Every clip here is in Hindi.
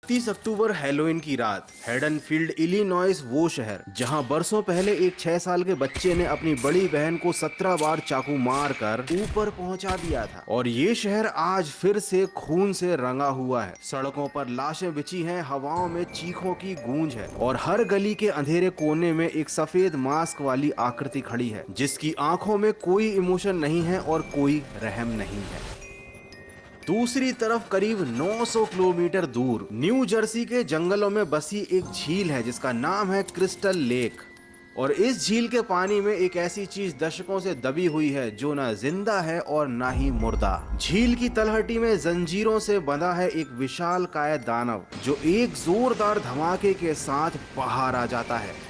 30 अक्टूबर हैलोवीन की रात, हेडनफील्ड इलिनॉइस, वो शहर जहां बरसों पहले एक 6 साल के बच्चे ने अपनी बड़ी बहन को 17 बार चाकू मार कर ऊपर पहुंचा दिया था। और ये शहर आज फिर से खून से रंगा हुआ है। सड़कों पर लाशें बिछी हैं, हवाओं में चीखों की गूंज है और हर गली के अंधेरे कोने में एक सफेद मास्क वाली आकृति खड़ी है जिसकी आंखों में कोई इमोशन नहीं है और कोई रहम नहीं है। दूसरी तरफ करीब 900 किलोमीटर दूर न्यू जर्सी के जंगलों में बसी एक झील है जिसका नाम है क्रिस्टल लेक। और इस झील के पानी में एक ऐसी चीज दशकों से दबी हुई है जो ना जिंदा है और ना ही मुर्दा। झील की तलहटी में जंजीरों से बंधा है एक विशालकाय दानव जो एक जोरदार धमाके के साथ बाहर आ जाता है।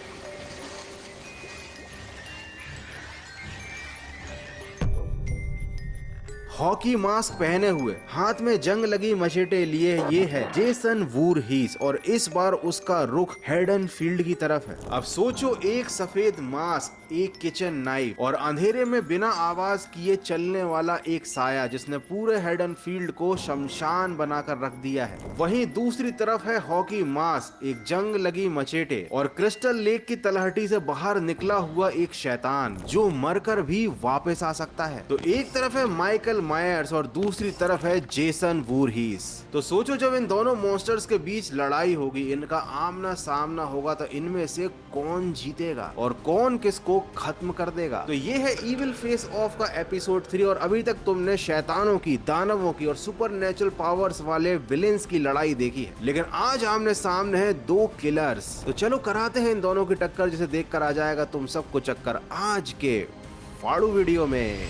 हॉकी मास्क पहने हुए, हाथ में जंग लगी मशेटे लिए ये है जेसन वूरहीस और इस बार उसका रुख हेडनफील्ड की तरफ है। अब सोचो, एक सफेद मास्क, एक किचन नाइफ और अंधेरे में बिना आवाज किए चलने वाला एक साया जिसने पूरे हेडनफील्ड को शमशान बनाकर रख दिया है। वहीं दूसरी तरफ है हॉकी मास्क, एक जंग लगी मचेटे और क्रिस्टल लेक की तलहटी से बाहर निकला हुआ एक शैतान जो मरकर भी वापस आ सकता है। तो एक तरफ है माइकल मायर्स और दूसरी तरफ है जेसन वूरहीस। तो सोचो, जब इन दोनों मॉन्स्टर्स के बीच लड़ाई होगी, इनका आमना सामना होगा, तो इनमें से कौन जीतेगा और कौन किसको खत्म कर देगा। तो ये है इविल फेस ऑफ का एपिसोड 3 और अभी तक तुमने शैतानों की, दानवों की और सुपरनेचुरल पावर्स वाले विलेंस की लड़ाई देखी है, लेकिन आज आमने सामने है दो किलर्स। तो चलो कराते हैं इन दोनों की टक्कर, जिसे देखकर आ जाएगा तुम सबको चक्कर आज के फाड़ू वीडियो में।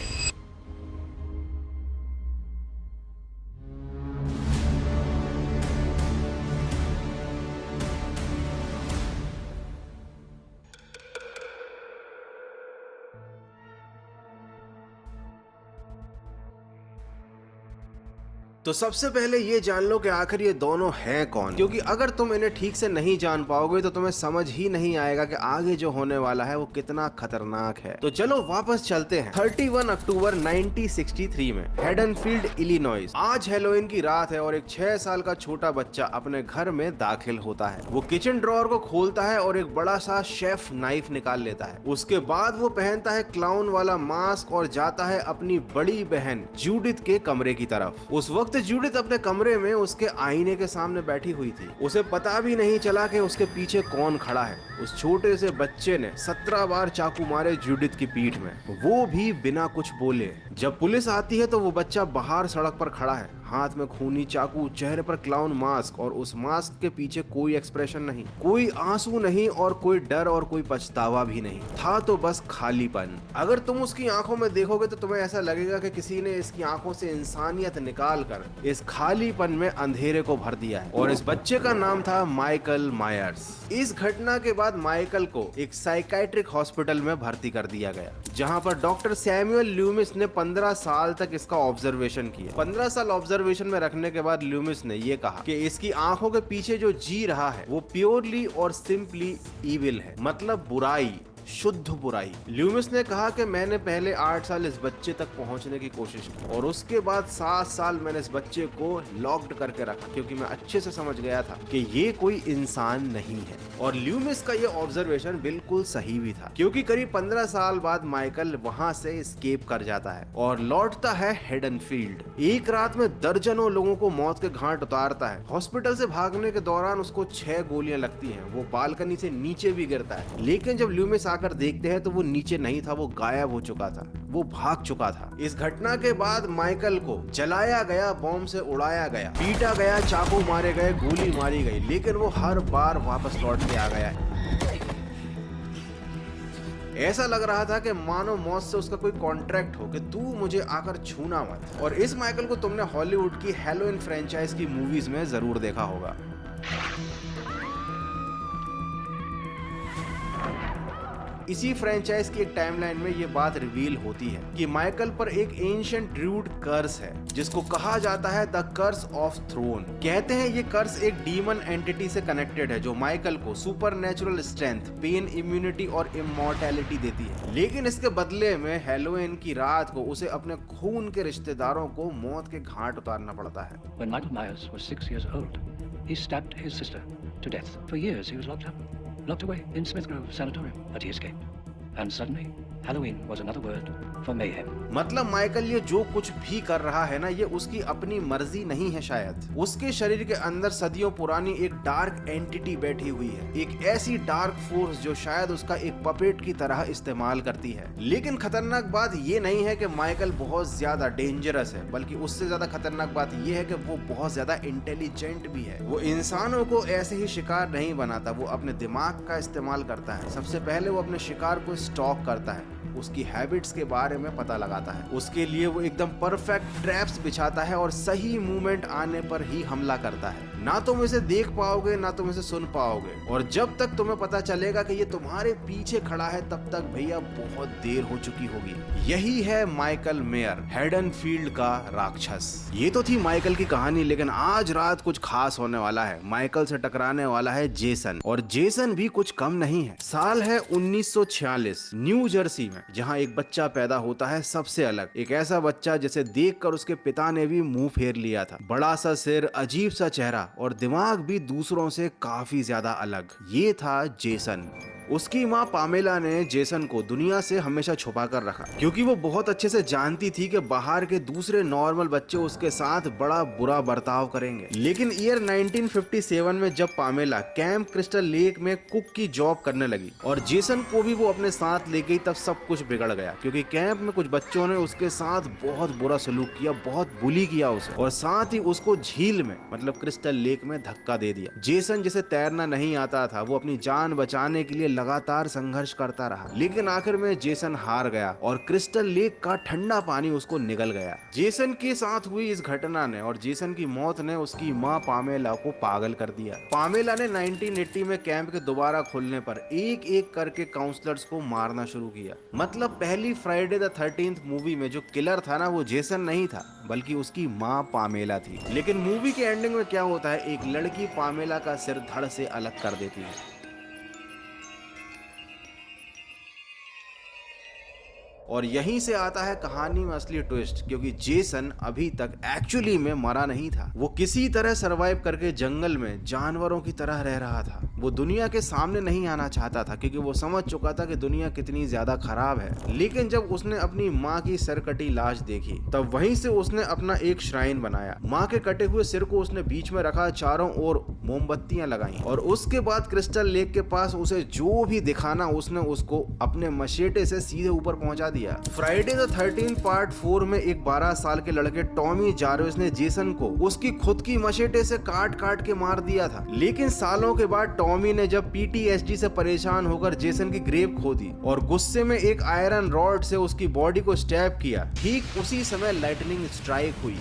तो सबसे पहले ये जान लो कि आखिर ये दोनों हैं कौन, क्योंकि अगर तुम इन्हें ठीक से नहीं जान पाओगे तो तुम्हें समझ ही नहीं आएगा कि आगे जो होने वाला है वो कितना खतरनाक है। तो चलो वापस चलते हैं 31 अक्टूबर 1963 में हेडनफील्ड इलिनॉइस। आज हैलोवीन की रात है और एक 6 साल का छोटा बच्चा अपने घर में दाखिल होता है। वो किचन ड्रॉअर को खोलता है और एक बड़ा सा शेफ नाइफ निकाल लेता है। उसके बाद वो पहनता है क्लाउन वाला मास्क और जाता है अपनी बड़ी बहन जूडिथ के कमरे की तरफ। उस वक्त जूडिथ अपने कमरे में उसके आईने के सामने बैठी हुई थी। उसे पता भी नहीं चला कि उसके पीछे कौन खड़ा है। उस छोटे से बच्चे ने 17 बार चाकू मारे जूडिथ की पीठ में, वो भी बिना कुछ बोले। जब पुलिस आती है तो वो बच्चा बाहर सड़क पर खड़ा है, हाथ में खूनी चाकू, चेहरे पर क्लाउन मास्क और उस मास्क के पीछे कोई एक्सप्रेशन नहीं, कोई आंसू नहीं और कोई डर और कोई पछतावा भी नहीं था, तो बस खालीपन। अगर तुम उसकी आंखों में देखोगे तो तुम्हें ऐसा लगेगा कि किसी ने इसकी आंखों से इंसानियत निकाल कर इस खालीपन में अंधेरे को भर दिया है। और इस बच्चे का नाम था माइकल मायर्स। इस घटना के बाद माइकल को एक साइकाइट्रिक हॉस्पिटल में भर्ती कर दिया गया, जहां पर डॉक्टर सैमुअल ल्यूमिस ने 15 साल तक इसका ऑब्जर्वेशन किया। 15 साल ऑब्जर्वेशन में रखने के बाद ल्यूमिस ने यह कहा कि इसकी आंखों के पीछे जो जी रहा है वो प्योरली और सिंपली इविल है, मतलब बुराई, शुद्ध बुराई। ल्यूमिस ने कहा कि मैंने पहले 8 साल इस बच्चे तक पहुंचने की कोशिश की और उसके बाद 7 साल मैंने इस बच्चे को लॉक्ड करके रखा, क्योंकि मैं अच्छे से समझ गया था कि ये कोई इंसान नहीं है। और ल्यूमिस का ये ऑब्जर्वेशन बिल्कुल सही भी था, क्योंकि करीब 15 साल बाद माइकल वहां से एस्केप कर जाता है और लौटता है हेडनफील्ड। एक रात में दर्जनों लोगों को मौत के घाट उतारता है। हॉस्पिटल से भागने के दौरान उसको 6 गोलियां लगती हैं। वो बालकनी से नीचे भी गिरता है, लेकिन जब ल्यूमिस आकर देखते हैं तो वो नीचे नहीं था, वो गायब हो चुका था, वो भाग चुका था। इस घटना के बाद माइकल को जलाया गया, बॉम्ब से उड़ाया गया, पीटा गया, चाकू मारे गए, गोली मारी गई, लेकिन वो हर बार वापस लौट के आ गया है। ऐसा लग रहा था कि मानो मौत से उसका कोई कॉन्ट्रैक्ट हो कि तू मुझे आकर छूना मत। और इस माइकल को तुमने हॉलीवुड की हैलोवीन फ्रेंचाइज की मूवीज में जरूर देखा होगा। इसी फ्रेंचाइज की एक टाइमलाइन में ये बात रिवील होती है कि माइकल पर एक एंशिएंट ड्रूड कर्स है जिसको कहा जाता है द कर्स ऑफ थ्रोन। कहते हैं ये कर्स एक डीमन एंटिटी से कनेक्टेड है जो माइकल को सुपरनेचुरल स्ट्रेंथ, पेन इम्यूनिटी और इमॉर्टैलिटी देती है, लेकिन इसके बदले में हैलोवीन की रात को उसे अपने खून के रिश्तेदारों को मौत के घाट उतारना पड़ता है। When Michael Myers was 6 years old, he stabbed his sister to death. For years he was locked away in Smith Grove Sanatorium, but he escaped. And suddenly, Halloween was another word for mayhem. मतलब माइकल ये जो कुछ भी कर रहा है ना, ये उसकी अपनी मर्जी नहीं है शायद। उसके शरीर के अंदर सदियों पुरानी एक डार्क एंटिटी बैठी हुई है, एक ऐसी डार्क फोर्स जो शायद उसका एक पपेट की तरह इस्तेमाल करती है। लेकिन खतरनाक बात ये नहीं है कि माइकल बहुत ज्यादा डेंजरस है, बल्कि उससे ज्यादा खतरनाक बात ये है कि वो बहुत ज्यादा इंटेलिजेंट भी है। वो इंसानों को ऐसे ही शिकार नहीं बनाता, वो अपने दिमाग का इस्तेमाल करता है। सबसे पहले वो अपने शिकार को स्टॉक करता है, उसकी हैबिट्स के बारे में पता लगाता है, उसके लिए वो एकदम परफेक्ट ट्रैप्स बिछाता है और सही मूवमेंट आने पर ही हमला करता है। ना तुम इसे देख पाओगे ना तुम इसे सुन पाओगे, और जब तक तुम्हें पता चलेगा कि ये तुम्हारे पीछे खड़ा है तब तक भैया बहुत देर हो चुकी होगी। यही है माइकल मेयर, हेडनफील्ड का राक्षस। ये तो थी माइकल की कहानी, लेकिन आज रात कुछ खास होने वाला है। माइकल से टकराने वाला है जेसन, और जेसन भी कुछ कम नहीं है। साल है 1946, न्यू जर्सी में, जहाँ एक बच्चा पैदा होता है सबसे अलग, एक ऐसा बच्चा जिसे देखकर उसके पिता ने भी मुंह फेर लिया था। बड़ा सा सिर, अजीब सा चेहरा और दिमाग भी दूसरों से काफी ज्यादा अलग। ये था जेसन। उसकी माँ पामेला ने जेसन को दुनिया से हमेशा छुपा कर रखा, क्योंकि वो बहुत अच्छे से जानती थी कि बाहर के दूसरे नॉर्मल बच्चे उसके साथ बड़ा बुरा बर्ताव करेंगे। लेकिन ईयर 1957 में जब पामेला कैंप क्रिस्टल लेक में कुक की जॉब करने लगी और जेसन को भी वो अपने साथ ले गई, तब सब कुछ बिगड़ गया, क्योंकि कैंप में कुछ बच्चों ने उसके साथ बहुत बुरा सलूक किया, बहुत बुली किया उसे, और साथ ही उसको झील में मतलब क्रिस्टल लेक में धक्का दे दिया। जेसन जिसे तैरना नहीं आता था, वो अपनी जान बचाने के लिए लगातार संघर्ष करता रहा, लेकिन आखिर में जेसन हार गया और क्रिस्टल लेक का ठंडा पानी उसको निगल गया। जेसन के साथ हुई इस घटना ने और जेसन की मौत ने उसकी माँ पामेला को पागल कर दिया। पामेला ने 1980 में कैंप के दोबारा खुलने पर एक एक करके काउंसलर्स को मारना शुरू किया। मतलब पहली फ्राइडे द 13th मूवी में जो किलर था ना, वो जेसन नहीं था, बल्कि उसकी माँ पामेला थी। लेकिन मूवी के एंडिंग में क्या होता है, एक लड़की पामेला का सिर धड़ से अलग कर देती है। और यहीं से आता है कहानी में असली ट्विस्ट, क्योंकि जेसन अभी तक एक्चुअली में मरा नहीं था। वो किसी तरह सरवाइव करके जंगल में जानवरों की तरह रह रहा था। वो दुनिया के सामने नहीं आना चाहता था, क्योंकि वो समझ चुका था कि दुनिया कितनी ज्यादा खराब है। लेकिन जब उसने अपनी माँ की सरकटी लाश देखी, तब वहीं से उसने अपना एक श्राइन बनाया। माँ के कटे हुए सिर को उसने बीच में रखा, चारों ओर मोमबत्तियां लगाई, और उसके बाद क्रिस्टल लेक के पास उसे जो भी दिखाना, उसने उसको अपने मशेटे से सीधे ऊपर पहुंचा दिया। फ्राइडे द 13th पार्ट 4 में एक 12 साल के लड़के टॉमी जार्विस ने जेसन को उसकी खुद की मशेटे से काट काट के मार दिया था। लेकिन सालों के बाद टॉमी ने जब PTSD से परेशान होकर जेसन की ग्रेव खोदी और गुस्से में एक आयरन रॉड से उसकी बॉडी को स्टैब किया, ठीक उसी समय लाइटनिंग स्ट्राइक हुई।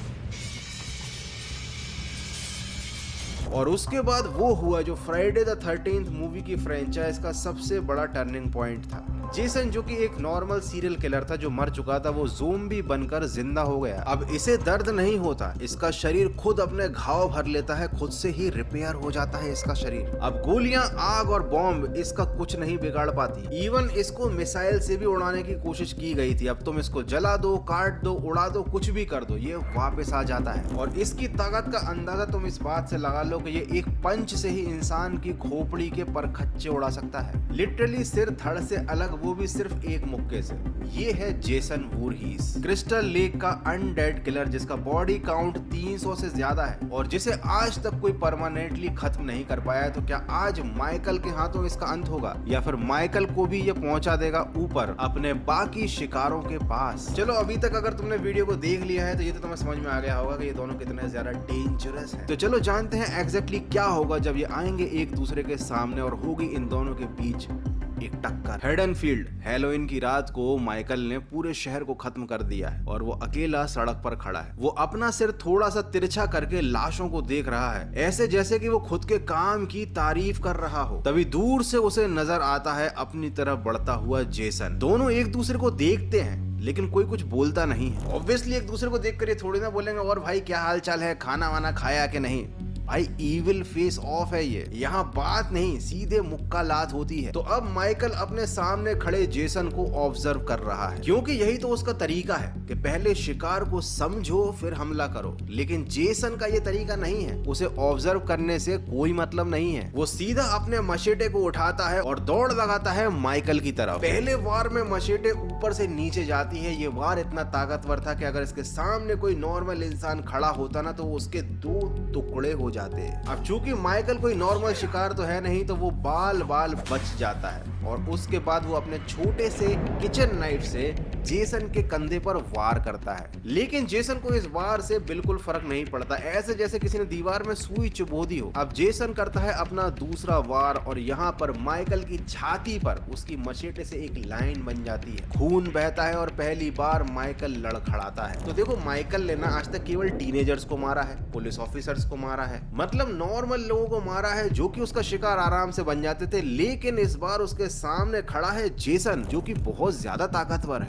और उसके बाद वो हुआ जो फ्राइडे द 13th मूवी की फ्रेंचाइज का सबसे बड़ा टर्निंग पॉइंट था। जेसन, जो कि एक नॉर्मल सीरियल किलर था जो मर चुका था, वो ज़ोंबी बनकर जिंदा हो गया। अब इसे दर्द नहीं होता, इसका शरीर खुद अपने घाव भर लेता है, खुद से ही रिपेयर हो जाता है इसका शरीर। अब गोलियां, आग और बॉम्ब इसका कुछ नहीं बिगाड़ पाती। इवन इसको मिसाइल से भी उड़ाने की कोशिश की गई थी। अब तुम इसको जला दो, काट दो, उड़ा दो, कुछ भी कर दो, ये वापस आ जाता है। और इसकी ताकत का अंदाजा तुम इस बात से लगा लो कि ये एक पंच से ही इंसान की खोपड़ी के परखच्चे उड़ा सकता है। लिटरली सिर धड़ से अलग, वो भी सिर्फ एक मुक्के से। ये है जेसन वूरहीस, क्रिस्टल लेक का अनडेड किलर, जिसका बॉडी काउंट 300 से ज्यादा है और जिसे आज तक कोई परमानेंटली खत्म नहीं कर पाया है। तो क्या आज माइकल के हाथों इसका अंत होगा, या फिर माइकल को भी ये पहुंचा देगा ऊपर अपने बाकी शिकारों के पास? चलो, अभी तक अगर तुमने वीडियो को देख लिया है तो ये तो तुम्हें समझ में आ गया होगा कि ये दोनों कितने ज्यादा डेंजरस हैं। तो चलो जानते हैं एग्जैक्टली क्या होगा जब ये आएंगे एक दूसरे के सामने और होगी इन दोनों के बीच एक टक्कर। हेडनफील्ड, हैलोवीन की रात को माइकल ने पूरे शहर को खत्म कर दिया है और वो अकेला सड़क पर खड़ा है। वो अपना सिर थोड़ा सा तिरछा करके लाशों को देख रहा है, ऐसे जैसे कि वो खुद के काम की तारीफ कर रहा हो। तभी दूर से उसे नजर आता है अपनी तरफ बढ़ता हुआ जेसन। दोनों एक दूसरे को देखते हैं, लेकिन कोई कुछ बोलता नहीं है। ऑब्वियसली एक दूसरे को देखकर ये थोड़ी ना बोलेंगे और भाई क्या हाल चाल है, खाना वाना खाया कि नहीं। भाई इविल फेस ऑफ है ये, यहाँ बात नहीं सीधे मुक्का लात होती है। तो अब माइकल अपने सामने खड़े जेसन को ऑब्जर्व कर रहा है, क्योंकि यही तो उसका तरीका है कि पहले शिकार को समझो फिर हमला करो। लेकिन जेसन का ये तरीका नहीं है, उसे ऑब्जर्व करने से कोई मतलब नहीं है। वो सीधा अपने मशेटे को उठाता है और दौड़ लगाता है माइकल की तरफ। पहले वार में मशेटे ऊपर से नीचे जाती है। ये वार इतना ताकतवर था कि अगर इसके सामने कोई नॉर्मल इंसान खड़ा होता ना तो उसके 2 टुकड़े हो जाते। अब चूंकि माइकल कोई नॉर्मल शिकार तो है नहीं, तो वो बाल बाल बच जाता है और उसके बाद वो अपने छोटे से किचन नाइफ से जेसन के कंधे पर वार करता है। लेकिन जेसन को इस वार से बिल्कुल फर्क नहीं पड़ता, ऐसे जैसे किसी ने दीवार में सुई चुभो दी हो। अब जेसन करता है अपना दूसरा वार और यहाँ पर माइकल की छाती पर उसकी मशेटे से एक लाइन बन जाती है। खून बहता है और पहली बार माइकल लड़खड़ाता है। तो देखो माइकल ने ना आज तक केवल टीनेजर्स को मारा है, पुलिस ऑफिसर्स को मारा है, मतलब नॉर्मल लोगों को मारा है जो कि उसका शिकार आराम से बन जाते थे। लेकिन इस बार उसके सामने खड़ा है जेसन, जो कि बहुत ज्यादा ताकतवर है।